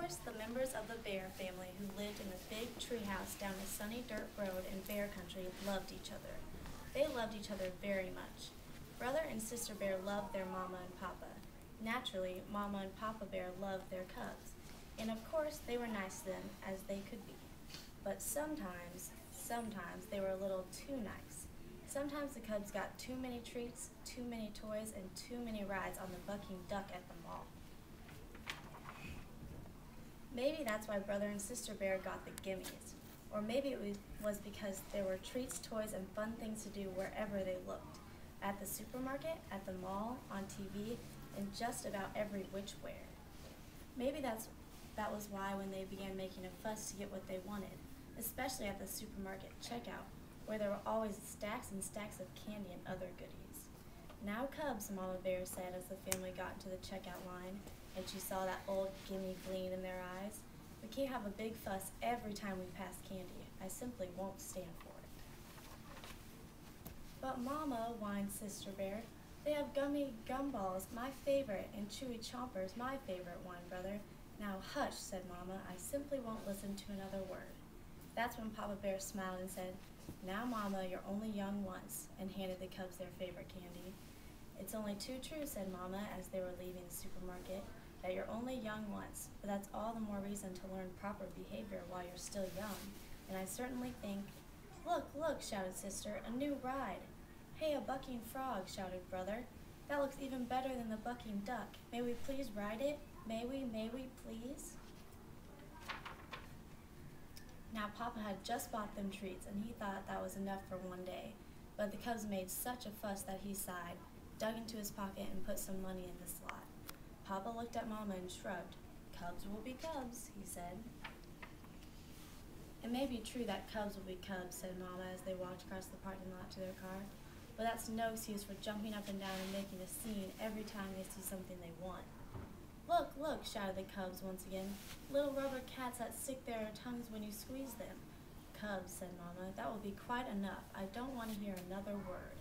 course, the members of the Bear family who lived in the big treehouse down a sunny dirt road in Bear Country loved each other. They loved each other very much. Brother and Sister Bear loved their Mama and Papa. Naturally, Mama and Papa Bear loved their cubs. And of course, they were nice to them as they could be. But sometimes they were a little too nice. Sometimes the cubs got too many treats, too many toys, and too many rides on the bucking duck at the mall. Maybe that's why Brother and Sister Bear got the gimmies. Or maybe it was because there were treats, toys, and fun things to do wherever they looked. At the supermarket, at the mall, on TV, and just about every which where. Maybe that was why when they began making a fuss to get what they wanted, especially at the supermarket checkout, where there were always stacks and stacks of candy and other goodies. "Now, cubs," Mama Bear said as the family got into the checkout line, and she saw that old gimme gleam in their eyes. "We can't have a big fuss every time we pass candy. I simply won't stand for it." "But Mama," whined Sister Bear, "they have gummy gumballs, my favorite, and chewy chompers, my favorite," whined Brother. "Now hush," said Mama, "I simply won't listen to another word." That's when Papa Bear smiled and said, "Now, Mama, you're only young once," and handed the cubs their favorite candy. "It's only too true," said Mama as they were leaving the supermarket, "that you're only young once, but that's all the more reason to learn proper behavior while you're still young, and I certainly think—" "Look, look," shouted Sister, "a new ride." "Hey, a bucking frog," shouted Brother. "That looks even better than the bucking duck. May we please ride it? May we please?" Now, Papa had just bought them treats, and he thought that was enough for one day, but the cubs made such a fuss that he sighed, dug into his pocket, and put some money in the slot. Papa looked at Mama and shrugged. "Cubs will be cubs," he said. "It may be true that cubs will be cubs," said Mama as they walked across the parking lot to their car, "but that's no excuse for jumping up and down and making a scene every time they see something they want." "Look, look," shouted the cubs once again, "little rubber cats that stick their tongues when you squeeze them." "Cubs," said Mama, "that will be quite enough. I don't want to hear another word."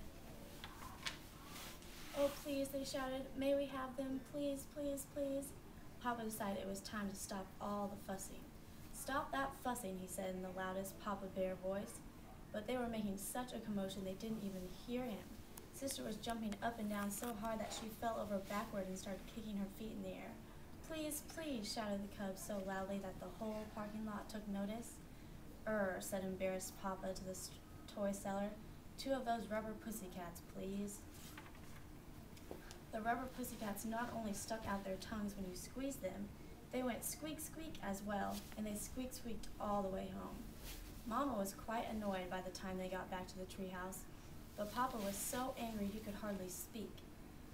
"Oh, please," they shouted, "may we have them? Please, please, please." Papa decided it was time to stop all the fussing. "Stop that fussing," he said in the loudest Papa Bear voice. But they were making such a commotion they didn't even hear him. Sister was jumping up and down so hard that she fell over backward and started kicking her feet in the air. "Please, please," shouted the cubs so loudly that the whole parking lot took notice. Said embarrassed Papa to the toy seller. "2 of those rubber pussycats, please." The rubber pussycats not only stuck out their tongues when you squeezed them, they went squeak, squeak as well, and they squeak, squeaked all the way home. Mama was quite annoyed by the time they got back to the treehouse, but Papa was so angry he could hardly speak.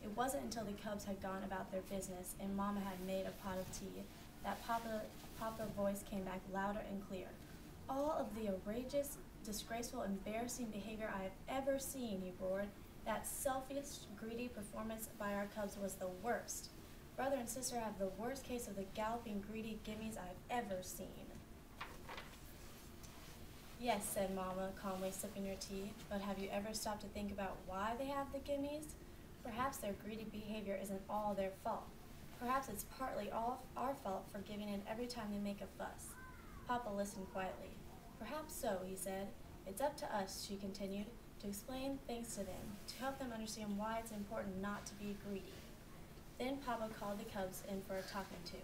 It wasn't until the cubs had gone about their business and Mama had made a pot of tea that Papa's voice came back louder and clear. "All of the outrageous, disgraceful, embarrassing behavior I have ever seen," he roared. "That selfish, greedy performance by our cubs was the worst. Brother and Sister have the worst case of the galloping, greedy gimmies I've ever seen." "Yes," said Mama, calmly sipping her tea, "but have you ever stopped to think about why they have the gimmies? Perhaps their greedy behavior isn't all their fault. Perhaps it's partly all our fault for giving in every time they make a fuss." Papa listened quietly. "Perhaps so," he said. "It's up to us," she continued, "to explain things to them, to help them understand why it's important not to be greedy." Then Papa called the cubs in for a talking to.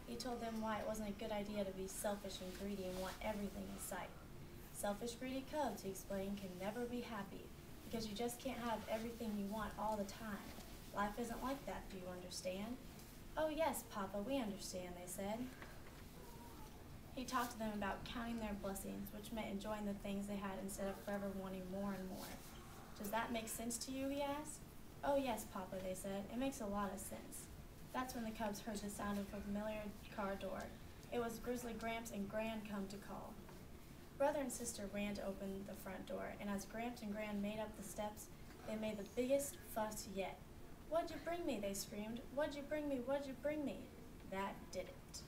He told them why it wasn't a good idea to be selfish and greedy and want everything in sight. "Selfish, greedy cubs," he explained, "can never be happy, because you just can't have everything you want all the time. Life isn't like that, do you understand?" "Oh yes, Papa, we understand," they said. He talked to them about counting their blessings, which meant enjoying the things they had instead of forever wanting more and more. "Does that make sense to you?" he asked. "Oh yes, Papa," they said. "It makes a lot of sense." That's when the cubs heard the sound of a familiar car door. It was Grizzly Gramps and Gran come to call. Brother and Sister ran to open the front door, and as Gramps and Gran made up the steps, they made the biggest fuss yet. "What'd you bring me?" they screamed. "What'd you bring me? What'd you bring me?" That did it.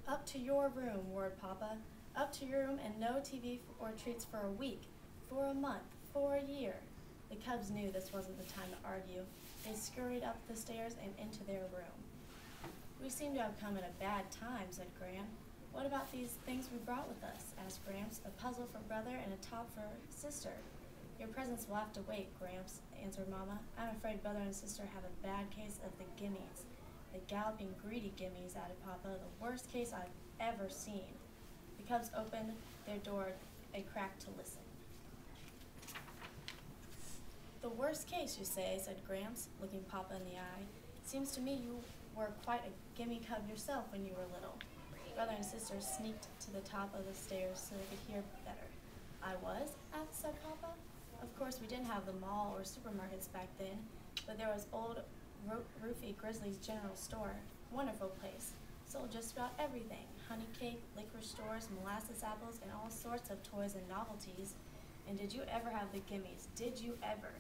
"Up to your room," roared Papa. "Up to your room and no TV or treats for a week, for a month, for a year." The cubs knew this wasn't the time to argue. They scurried up the stairs and into their room. We seem to have come at a bad time, said Gran. What about these things we brought with us? Asked Gramps. A puzzle for brother and a top for sister. Your presents will have to wait, Gramps, answered Mama. I'm afraid brother and sister have a bad case of the gimmies. The galloping, greedy gimmies, added Papa. The worst case I've ever seen. The cubs opened their door a crack to listen. The worst case, you say, said Gramps, looking Papa in the eye. Seems to me you were quite a gimme cub yourself when you were little. Brother and sister sneaked to the top of the stairs so they could hear better. I was? said Papa. Of course, we didn't have the mall or supermarkets back then, but there was old Roofy Grizzly's general store. Wonderful place. Sold just about everything. Honey cake, liquor stores, molasses apples, and all sorts of toys and novelties. And did you ever have the gimmies? Did you ever?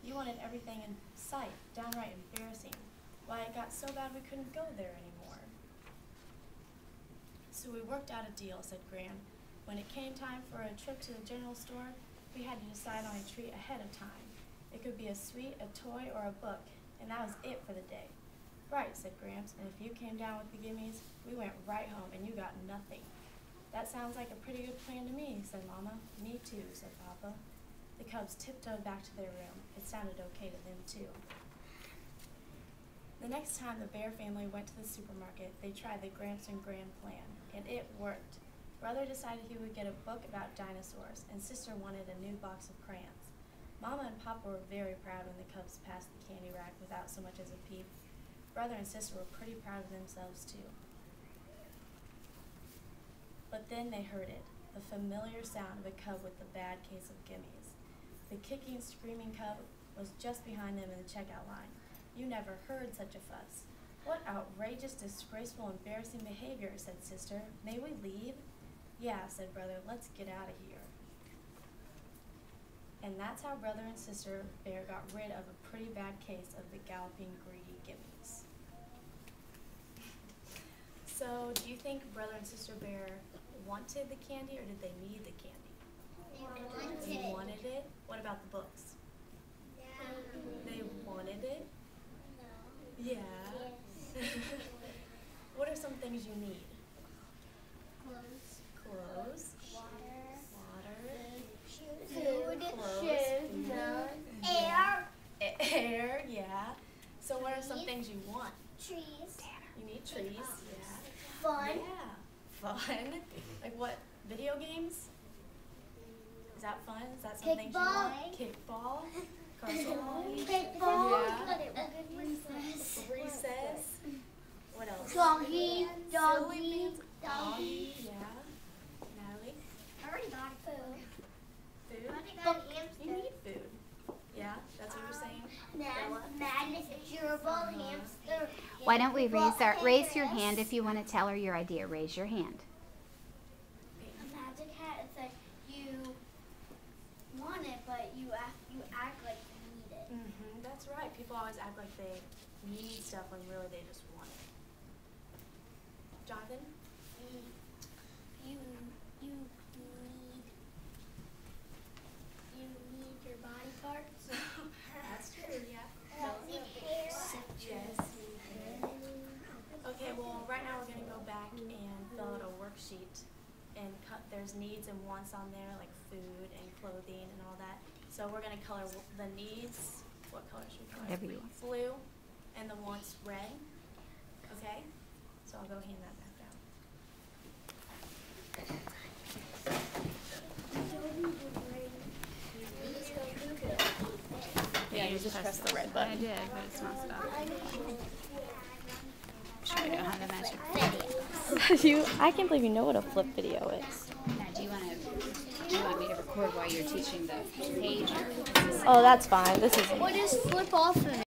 You wanted everything in sight, downright embarrassing. Why, it got so bad we couldn't go there anymore. So we worked out a deal, said Gran. When it came time for a trip to the general store, we had to decide on a treat ahead of time. It could be a sweet, a toy, or a book, and that was it for the day. Right, said Gramps, and if you came down with the gimmies, we went right home and you got nothing. That sounds like a pretty good plan to me, said Mama. Me too, said Papa. The cubs tiptoed back to their room. It sounded okay to them too. The next time the Bear family went to the supermarket, they tried the Gramps and Gran plan, and it worked. Brother decided he would get a book about dinosaurs, and Sister wanted a new box of crayons. Mama and Papa were very proud when the cubs passed the candy rack without so much as a peep. Brother and Sister were pretty proud of themselves too. But then they heard it, the familiar sound of a cub with the bad case of gimmies. The kicking, screaming cub was just behind them in the checkout line. You never heard such a fuss. What outrageous, disgraceful, embarrassing behavior, said Sister. May we leave? Yeah, said Brother, let's get out of here. And that's how Brother and Sister Bear got rid of a pretty bad case of the galloping, greedy gimmies. So, do you think Brother and Sister Bear wanted the candy, or did they need the candy? They wanted it. What about the books? They wanted it? Yeah. What are some things you need? Clothes. Water. Food. Air, yeah. So what are some things you want? Trees. You need trees, yeah. Fun. Yeah. Fun. Like what? Video games? Is that fun? Is that some things you want? Kickball. Kickball. Yeah. Recess. What else? Doggy. Doggy, yeah. Natalie? I already got food. Food? I already got hamster. You need food. Yeah, that's what you're saying? Madness, durable, hamster. Why don't we raise your hand if you want to tell her your idea. Raise your hand. A magic hat, it's like you want it, but you act like you need it. Mm-hmm, that's right. People always act like they need stuff when really they just want it. Jonathan? You need your body parts. That's true, yeah. You need hair. Yes. Okay, well, right now we're going to go back and fill out a worksheet. And there's needs and wants on there, like food and clothing and all that. So we're going to color the needs. What color should we color? Whatever you want. Blue, and the wants red. Okay? So I'll go hand that back down. Yeah, you just press the red button. I did, but it's not stopping. Sure, I don't have the magic. I can't believe you know what a flip video is. Now, do you want me to record while you're teaching the page? Oh, that's fine. This is What is flip off of?